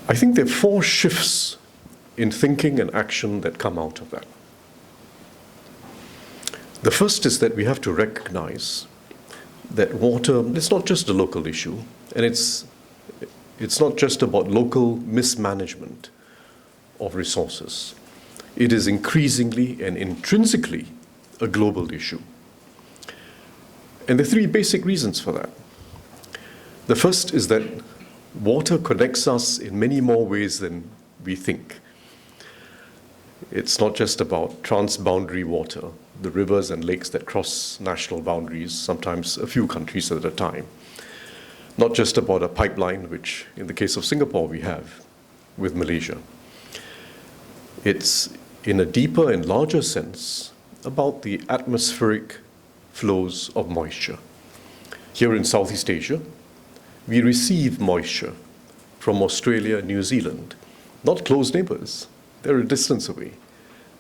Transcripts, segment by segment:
I think there are four shifts in thinking and action that come out of that. The first is that we have to recognize that water is not just a local issue, and it's not just about local mismanagement of resources. It is increasingly and intrinsically a global issue. And there are three basic reasons for that. The first is that water connects us in many more ways than we think. It's not just about transboundary water, the rivers and lakes that cross national boundaries, sometimes a few countries at a time. Not just about a pipeline, which in the case of Singapore we have with Malaysia. It's, in a deeper and larger sense, about the atmospheric flows of moisture. Here in Southeast Asia, we receive moisture from Australia and New Zealand, not close neighbors, they're a distance away,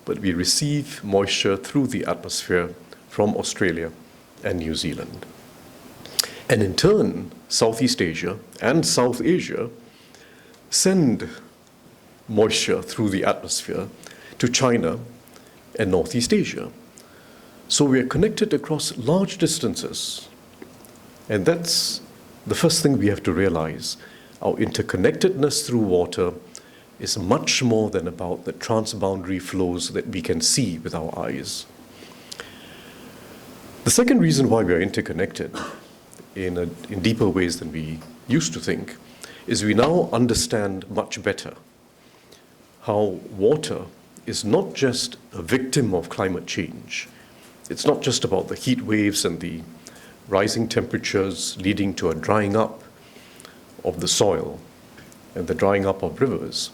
but we receive moisture through the atmosphere from Australia and New Zealand. And in turn, Southeast Asia and South Asia send moisture through the atmosphere to China and Northeast Asia. So we are connected across large distances. And that's the first thing we have to realize. Our interconnectedness through water is much more than about the transboundary flows that we can see with our eyes. The second reason why we are interconnected in deeper ways than we used to think is we now understand much better how water is not just a victim of climate change. It's not just about the heat waves and the rising temperatures leading to a drying up of the soil and the drying up of rivers.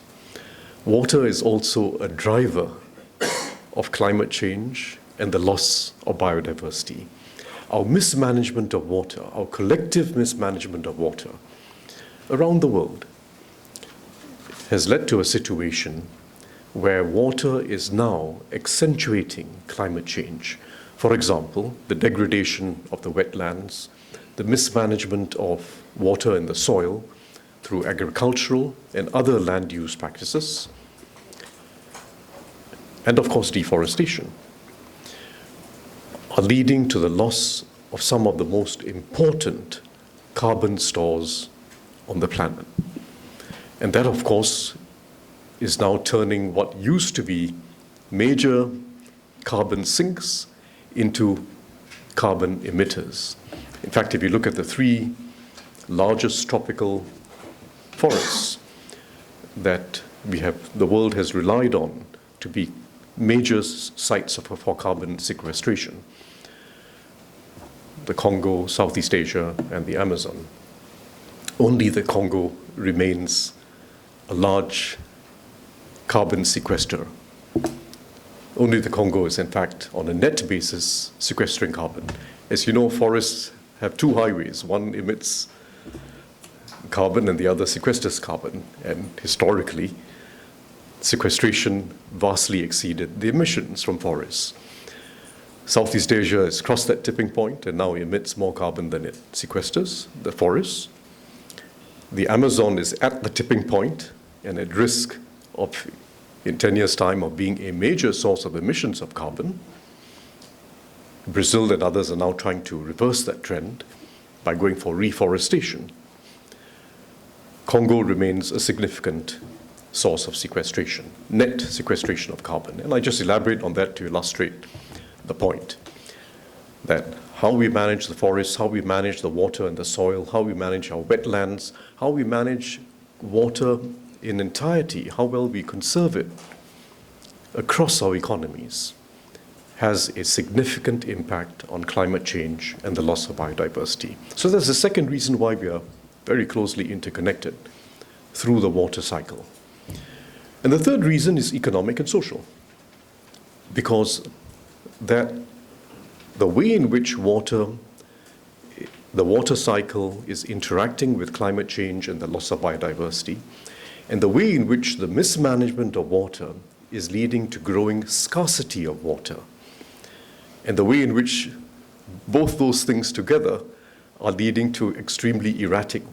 Water is also a driver of climate change and the loss of biodiversity. Our mismanagement of water, our collective mismanagement of water around the world has led to a situation where water is now accentuating climate change. For example, the degradation of the wetlands, the mismanagement of water in the soil through agricultural and other land use practices, and of course deforestation, are leading to the loss of some of the most important carbon stores on the planet. And that, of course, is now turning what used to be major carbon sinks into carbon emitters. In fact, if you look at the three largest tropical forests that the world has relied on to be major sites for carbon sequestration, the Congo, Southeast Asia, and the Amazon, only the Congo remains a large carbon sequester. Only the Congo is, in fact, on a net basis, sequestering carbon. As you know, forests have two highways. One emits carbon and the other sequesters carbon. And historically, sequestration vastly exceeded the emissions from forests. Southeast Asia has crossed that tipping point and now emits more carbon than it sequesters, the forests. The Amazon is at the tipping point and at risk of, in 10 years' time, of being a major source of emissions of carbon. Brazil and others are now trying to reverse that trend by going for reforestation. Congo remains a significant source of sequestration, net sequestration of carbon. And I just elaborate on that to illustrate the point that how we manage the forests, how we manage the water and the soil, how we manage our wetlands, how we manage water in entirety, how well we conserve it across our economies has a significant impact on climate change and the loss of biodiversity. So that's the second reason why we are very closely interconnected through the water cycle. And the third reason is economic and social, because that the way in which the water cycle is interacting with climate change and the loss of biodiversity, and the way in which the mismanagement of water is leading to growing scarcity of water, and the way in which both those things together are leading to extremely erratic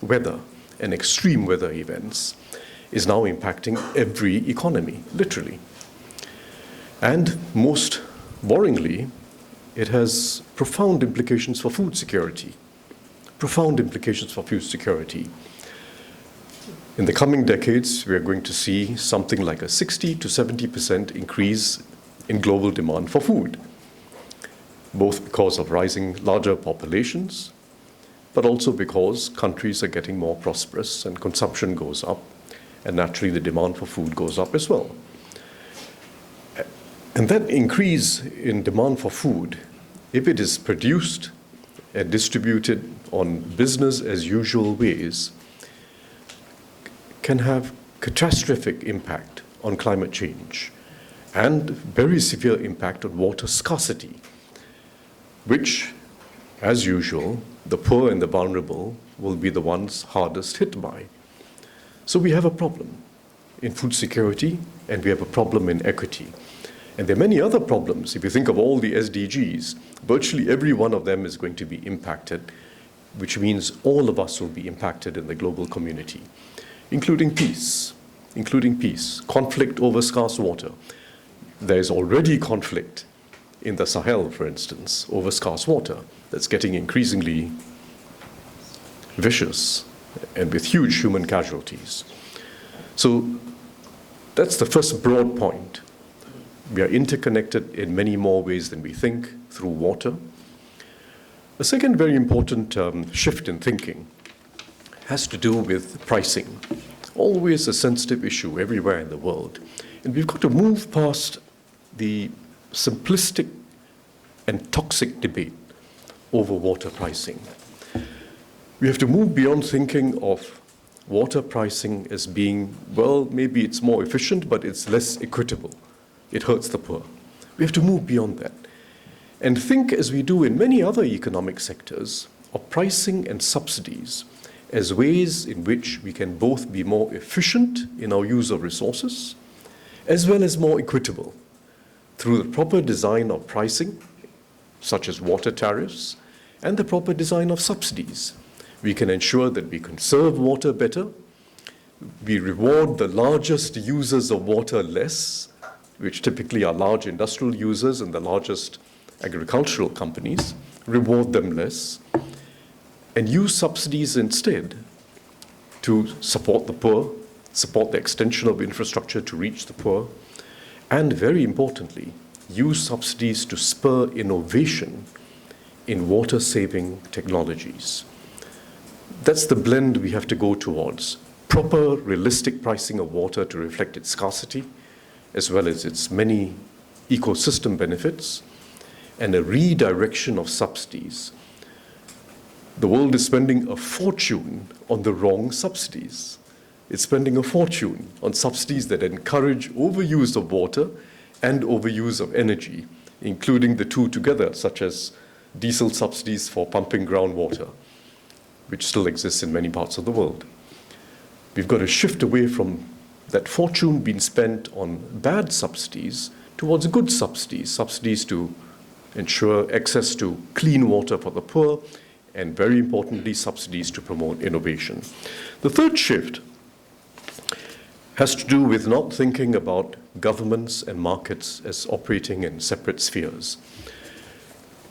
weather and extreme weather events, is now impacting every economy, literally. And most worryingly, it has profound implications for food security. Profound implications for food security. In the coming decades, we are going to see something like a 60 to 70% increase in global demand for food, both because of rising larger populations, but also because countries are getting more prosperous and consumption goes up, and naturally the demand for food goes up as well. And that increase in demand for food, if it is produced and distributed on business as usual ways, can have catastrophic impact on climate change and very severe impact on water scarcity, which, as usual, the poor and the vulnerable will be the ones hardest hit by. So we have a problem in food security, and we have a problem in equity. And there are many other problems. If you think of all the SDGs, virtually every one of them is going to be impacted, which means all of us will be impacted in the global community, including peace, conflict over scarce water. There is already conflict in the Sahel, for instance, over scarce water that's getting increasingly vicious and with huge human casualties. So that's the first broad point. We are interconnected in many more ways than we think through water. A second very important shift in thinking has to do with pricing. Always a sensitive issue everywhere in the world. And we've got to move past the simplistic and toxic debate over water pricing. We have to move beyond thinking of water pricing as being, well, maybe it's more efficient, but it's less equitable. It hurts the poor. We have to move beyond that and think, as we do in many other economic sectors, of pricing and subsidies as ways in which we can both be more efficient in our use of resources, as well as more equitable through the proper design of pricing, such as water tariffs, and the proper design of subsidies. We can ensure that we conserve water better, we reward the largest users of water less, which typically are large industrial users and the largest agricultural companies, reward them less, and use subsidies instead to support the poor, support the extension of infrastructure to reach the poor, and very importantly, use subsidies to spur innovation in water-saving technologies. That's the blend we have to go towards. Proper, realistic pricing of water to reflect its scarcity, as well as its many ecosystem benefits, and a redirection of subsidies. The world is spending a fortune on the wrong subsidies. It's spending a fortune on subsidies that encourage overuse of water and overuse of energy, including the two together, such as diesel subsidies for pumping groundwater, which still exists in many parts of the world. We've got to shift away from that fortune being spent on bad subsidies towards good subsidies, subsidies to ensure access to clean water for the poor, and very importantly, subsidies to promote innovation. The third shift has to do with not thinking about governments and markets as operating in separate spheres.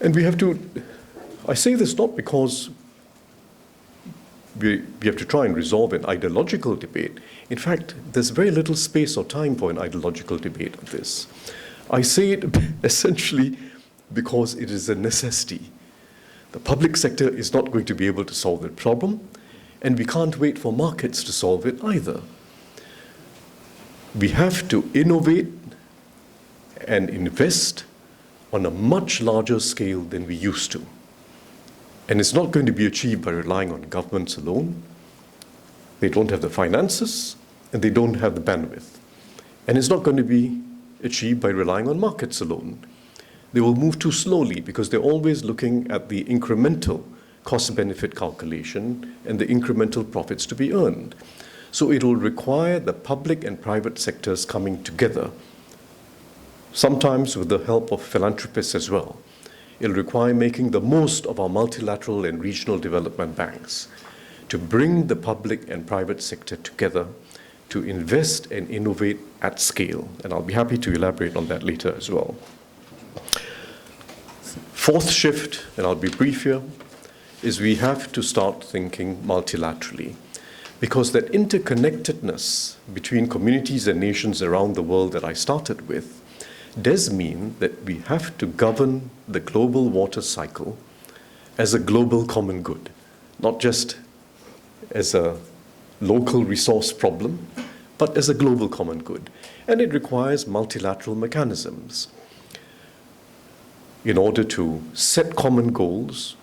And we have to, I say this not because we have to try and resolve an ideological debate. In fact, there's very little space or time for an ideological debate on this. I say it essentially because it is a necessity. The public sector is not going to be able to solve the problem, and we can't wait for markets to solve it either. We have to innovate and invest on a much larger scale than we used to. And it's not going to be achieved by relying on governments alone. They don't have the finances, and they don't have the bandwidth. And it's not going to be achieved by relying on markets alone. They will move too slowly because they're always looking at the incremental cost-benefit calculation and the incremental profits to be earned. So it will require the public and private sectors coming together, sometimes with the help of philanthropists as well. It'll require making the most of our multilateral and regional development banks to bring the public and private sector together to invest and innovate at scale. And I'll be happy to elaborate on that later as well. Fourth shift, and I'll be brief here, is we have to start thinking multilaterally, because that interconnectedness between communities and nations around the world that I started with does mean that we have to govern the global water cycle as a global common good, not just as a local resource problem, but as a global common good. And it requires multilateral mechanisms in order to set common goals,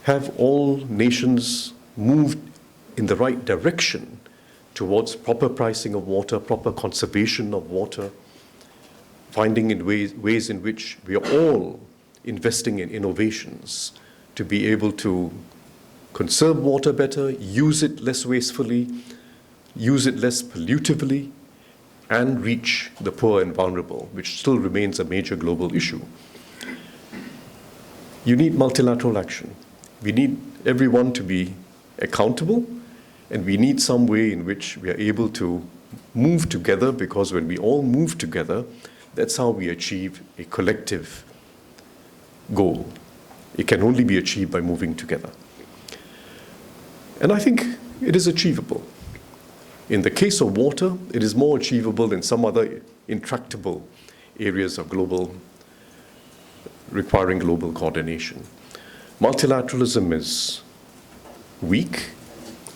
have all nations move in the right direction towards proper pricing of water, proper conservation of water, finding in ways in which we are all investing in innovations to be able to conserve water better, use it less wastefully, use it less pollutively, and reach the poor and vulnerable, which still remains a major global issue. You need multilateral action. We need everyone to be accountable, and we need some way in which we are able to move together, because when we all move together, that's how we achieve a collective goal. It can only be achieved by moving together. And I think it is achievable. In the case of water, it is more achievable than some other intractable areas of requiring global coordination. Multilateralism is weak,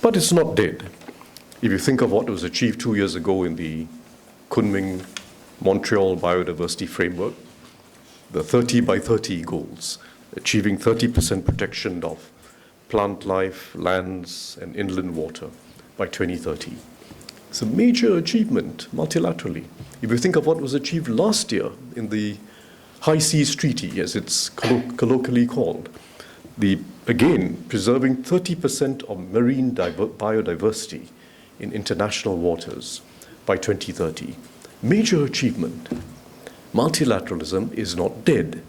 but it's not dead. If you think of what was achieved 2 years ago in the Kunming Montreal Biodiversity Framework, the 30 by 30 goals, achieving 30% protection of plant life, lands, and inland water by 2030. It's a major achievement multilaterally. If you think of what was achieved last year in the High Seas Treaty, as it's colloquially called, again, preserving 30% of marine biodiversity in international waters by 2030. Major achievement. Multilateralism is not dead.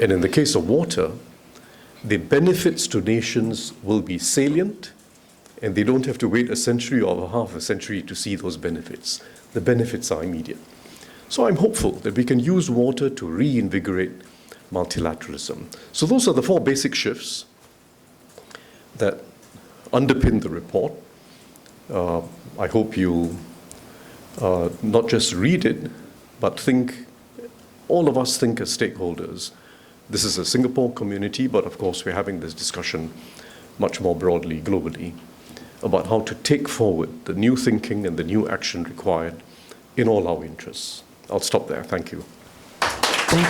And in the case of water, the benefits to nations will be salient, and they don't have to wait a century or half a century to see those benefits. The benefits are immediate. So I'm hopeful that we can use water to reinvigorate multilateralism. So those are the four basic shifts that underpin the report. I hope you'll not just read it, but all of us think as stakeholders. This is a Singapore community, but of course we're having this discussion much more broadly, globally, about how to take forward the new thinking and the new action required in all our interests. I'll stop there. Thank you.